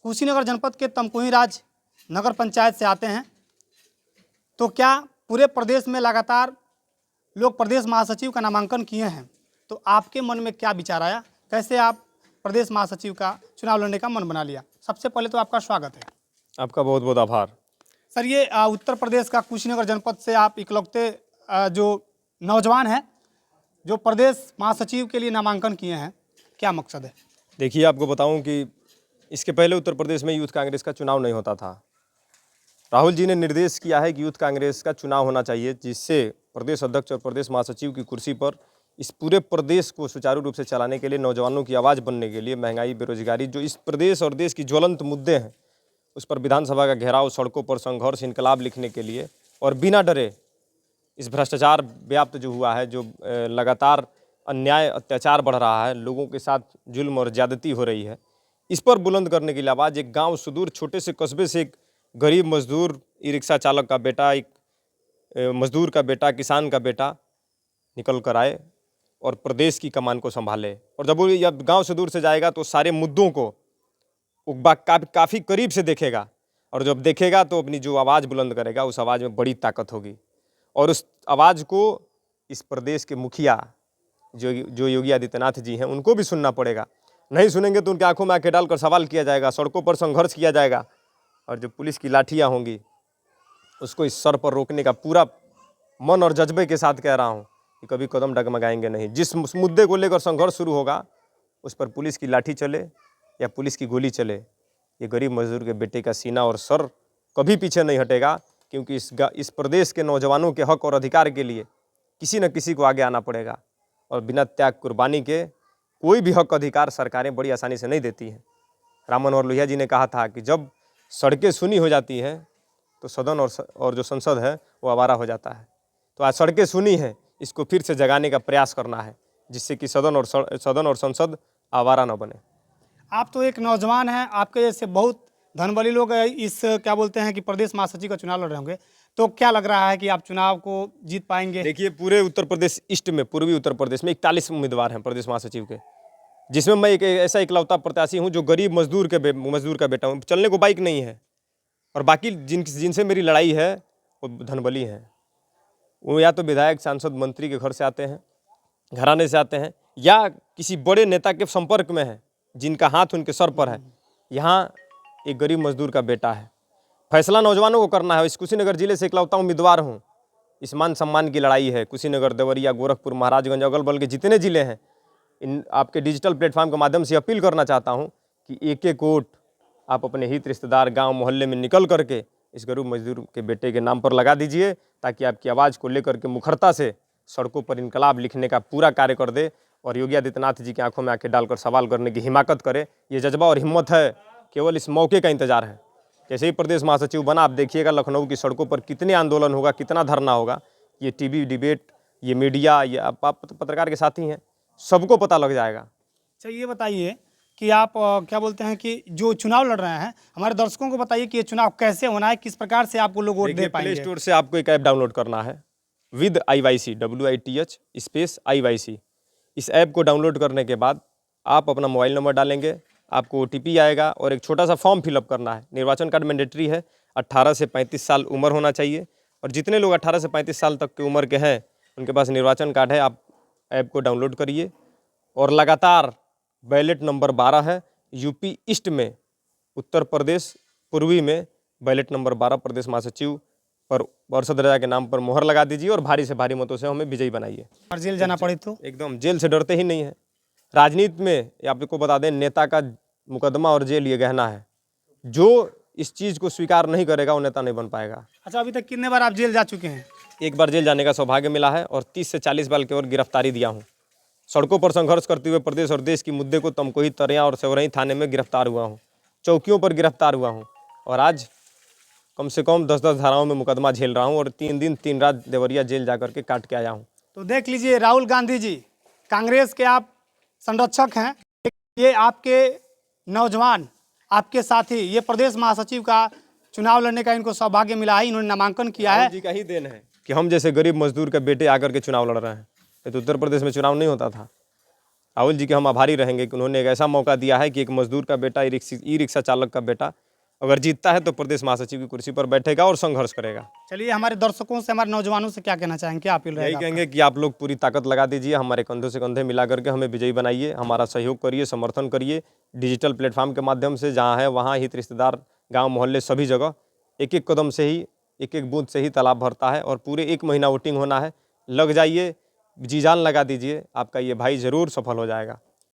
कुशीनगर जनपद के तमकुही राज नगर पंचायत से आते हैं, तो क्या पूरे प्रदेश में लगातार लोग प्रदेश महासचिव का नामांकन किए हैं, तो आपके मन में क्या विचार आया, कैसे आप प्रदेश महासचिव का चुनाव लड़ने का मन बना लिया? सबसे पहले तो आपका स्वागत है। आपका बहुत बहुत आभार। सर, ये उत्तर प्रदेश का कुशीनगर जनपद से आप इकलौते जो नौजवान हैं जो प्रदेश महासचिव के लिए नामांकन किए हैं, क्या मकसद है? देखिए, आपको बताऊं कि इसके पहले उत्तर प्रदेश में यूथ कांग्रेस का चुनाव नहीं होता था। राहुल जी ने निर्देश किया है कि यूथ कांग्रेस का चुनाव होना चाहिए, जिससे प्रदेश अध्यक्ष और प्रदेश महासचिव की कुर्सी पर इस पूरे प्रदेश को सुचारू रूप से चलाने के लिए, नौजवानों की आवाज़ बनने के लिए, महंगाई, बेरोजगारी, जो इस प्रदेश और देश की ज्वलंत मुद्दे हैं, उस पर विधानसभा का घेराव, सड़कों पर संघर्ष, इनकलाब लिखने के लिए, और बिना डरे इस भ्रष्टाचार व्याप्त जो हुआ है, जो लगातार अन्याय अत्याचार बढ़ रहा है, लोगों के साथ जुल्म और ज़्यादती हो रही है, इस पर बुलंद करने के लिए आवाज़ एक गांव सुदूर छोटे से कस्बे से एक गरीब मजदूर, ई रिक्शा चालक का बेटा, एक मजदूर का बेटा, किसान का बेटा निकल कर आए और प्रदेश की कमान को संभाले। और जब वो गाँव से दूर से जाएगा तो सारे मुद्दों को वो काफ़ी करीब से देखेगा, और जब देखेगा तो अपनी जो आवाज़ बुलंद करेगा, उस आवाज़ में बड़ी ताकत होगी। और उस आवाज़ को इस प्रदेश के मुखिया जो योगी आदित्यनाथ जी हैं, उनको भी सुनना पड़ेगा। नहीं सुनेंगे तो उनके आंखों में आंखें डालकर सवाल किया जाएगा, सड़कों पर संघर्ष किया जाएगा, और जो पुलिस की लाठियां होंगी उसको इस सर पर रोकने का पूरा मन और जज्बे के साथ कह रहा हूं कि कभी कदम डगमगाएंगे नहीं। जिस मुद्दे को लेकर संघर्ष शुरू होगा, उस पर पुलिस की लाठी चले या पुलिस की गोली चले, ये गरीब मजदूर के बेटे का सीना और सर कभी पीछे नहीं हटेगा, क्योंकि इस प्रदेश के नौजवानों के हक और अधिकार के लिए किसी न किसी को आगे आना पड़ेगा, और बिना त्याग कुर्बानी के कोई भी हक अधिकार सरकारें बड़ी आसानी से नहीं देती हैं। राम मनोहर लोहिया जी ने कहा था कि जब सड़कें सुनी हो जाती हैं तो सदन और जो संसद है वो आवारा हो जाता है। तो आज सड़कें सुनी हैं, इसको फिर से जगाने का प्रयास करना है, जिससे कि सदन और संसद आवारा न बने। आप तो एक नौजवान हैं, आपके जैसे बहुत धनबली लोग इस क्या बोलते हैं कि प्रदेश महासचिव का चुनाव लड़ रहे होंगे, तो क्या लग रहा है कि आप चुनाव को जीत पाएंगे? देखिए, पूरे उत्तर प्रदेश ईस्ट में, पूर्वी उत्तर प्रदेश में 41 उम्मीदवार हैं प्रदेश महासचिव के, जिसमें मैं एक ऐसा इकलौता प्रत्याशी हूं जो गरीब मजदूर का बेटा हूं। चलने को बाइक नहीं है, और बाकी जिनसे मेरी लड़ाई है वो धनबली हैं। वो या तो विधायक, सांसद, मंत्री के घर से आते हैं, घराने से आते हैं, या किसी बड़े नेता के संपर्क में हैं, जिनका हाथ उनके सर पर है। यहाँ एक गरीब मजदूर का बेटा है। फैसला नौजवानों को करना है। इस कुशीनगर जिले से इकलौता उम्मीदवार हूँ। इस मान सम्मान की लड़ाई है। कुशीनगर, देवरिया, गोरखपुर, महाराजगंज, अगल बगल के जितने जिले हैं, इन आपके डिजिटल प्लेटफॉर्म के माध्यम से अपील करना चाहता हूँ कि एक एक वोट आप अपने हित, रिश्तेदार, गांव, मोहल्ले में निकल करके इस गरीब मजदूर के बेटे के नाम पर लगा दीजिए, ताकि आपकी आवाज़ को लेकर के मुखरता से सड़कों पर इनकलाब लिखने का पूरा कार्य कर दे, और योगी आदित्यनाथ जी की आंखों में आंखें डालकर सवाल करने की हिमाकत करे। ये जज्बा और हिम्मत है, केवल इस मौके का इंतजार है। जैसे ही प्रदेश महासचिव बना, आप देखिएगा लखनऊ की सड़कों पर कितने आंदोलन होगा, कितना धरना होगा। ये टीवी डिबेट, ये मीडिया, ये आप पत्रकार के साथी हैं, सबको पता लग जाएगा। अच्छा, ये बताइए कि आप क्या बोलते हैं कि जो चुनाव लड़ रहे हैं, हमारे दर्शकों को बताइए कि ये चुनाव कैसे होना है, किस प्रकार से आपको लोग वोट दे पाएंगे? प्ले स्टोर से आपको एक ऐप डाउनलोड करना है, with IYC, WITH space IYC। इस ऐप को डाउनलोड करने के बाद आप अपना मोबाइल नंबर डालेंगे, आपको OTP आएगा, और एक छोटा सा फॉर्म फिलअप करना है। निर्वाचन कार्ड मैंडेटरी है, 18 से 35 साल उम्र होना चाहिए, और जितने लोग 18 से 35 साल तक की उम्र के हैं उनके पास निर्वाचन कार्ड है, आप ऐप को डाउनलोड करिए। और लगातार बैलेट नंबर 12 है, यूपी ईस्ट में, उत्तर प्रदेश पूर्वी में बैलेट नंबर 12 प्रदेश महासचिव पर पार्षद राजा के नाम पर मोहर लगा दीजिए, और भारी से भारी मतों से हमें विजयी बनाइए। और जेल जाना पड़े तो? एकदम जेल से डरते ही नहीं है। राजनीति में आपको बता दें, नेता का मुकदमा और जेल ये गहना है। जो इस चीज़ को स्वीकार नहीं करेगा वो नेता नहीं बन पाएगा। अच्छा, अभी तक कितने बार आप जेल जा चुके हैं? एक बार जेल जाने का सौभाग्य मिला है, और 30 से 40 बार की ओर गिरफ्तारी दिया हूँ। सड़कों पर संघर्ष करते हुए प्रदेश और देश की मुद्दे को तमकुही, तरियां और सेवरही थाने में गिरफ्तार हुआ हूँ, चौकियों पर गिरफ्तार हुआ हूँ, और आज कम से कम 10-10 धाराओं में मुकदमा झेल रहा हूँ, और 3 दिन 3 रात देवरिया जेल जा करके काट के आया हूँ। तो देख लीजिए, राहुल गांधी जी कांग्रेस के आप संरक्षक हैं, ये आपके नौजवान, आपके साथी, ये प्रदेश महासचिव का चुनाव लड़ने का इनको सौभाग्य मिला है, इन्होंने नामांकन किया है। जी का ही देन है कि हम जैसे गरीब मजदूर के बेटे आकर के चुनाव लड़ रहे हैं। ये तो उत्तर प्रदेश में चुनाव नहीं होता था। राहुल जी के हम आभारी रहेंगे कि उन्होंने एक ऐसा मौका दिया है कि एक मजदूर का बेटा, ई रिक्शा चालक का बेटा अगर जीतता है तो प्रदेश महासचिव की कुर्सी पर बैठेगा और संघर्ष करेगा। चलिए, हमारे दर्शकों से, हमारे नौजवानों से क्या कहना चाहेंगे, क्या अपील यही रहेगा कहेंगे कि आप लोग पूरी ताकत लगा दीजिए, हमारे कंधों से कंधे मिला करके हमें विजयी बनाइए, हमारा सहयोग करिए, समर्थन करिए। डिजिटल प्लेटफॉर्म के माध्यम से जहाँ है वहाँ हित रिश्तेदार, गांव मोहल्ले सभी जगह एक एक कदम से ही, एक एक बूंद से ही तालाब भरता है और पूरे 1 महीना वोटिंग होना है। लग जाइए, जी जान लगा दीजिए, आपका ये भाई ज़रूर सफल हो जाएगा।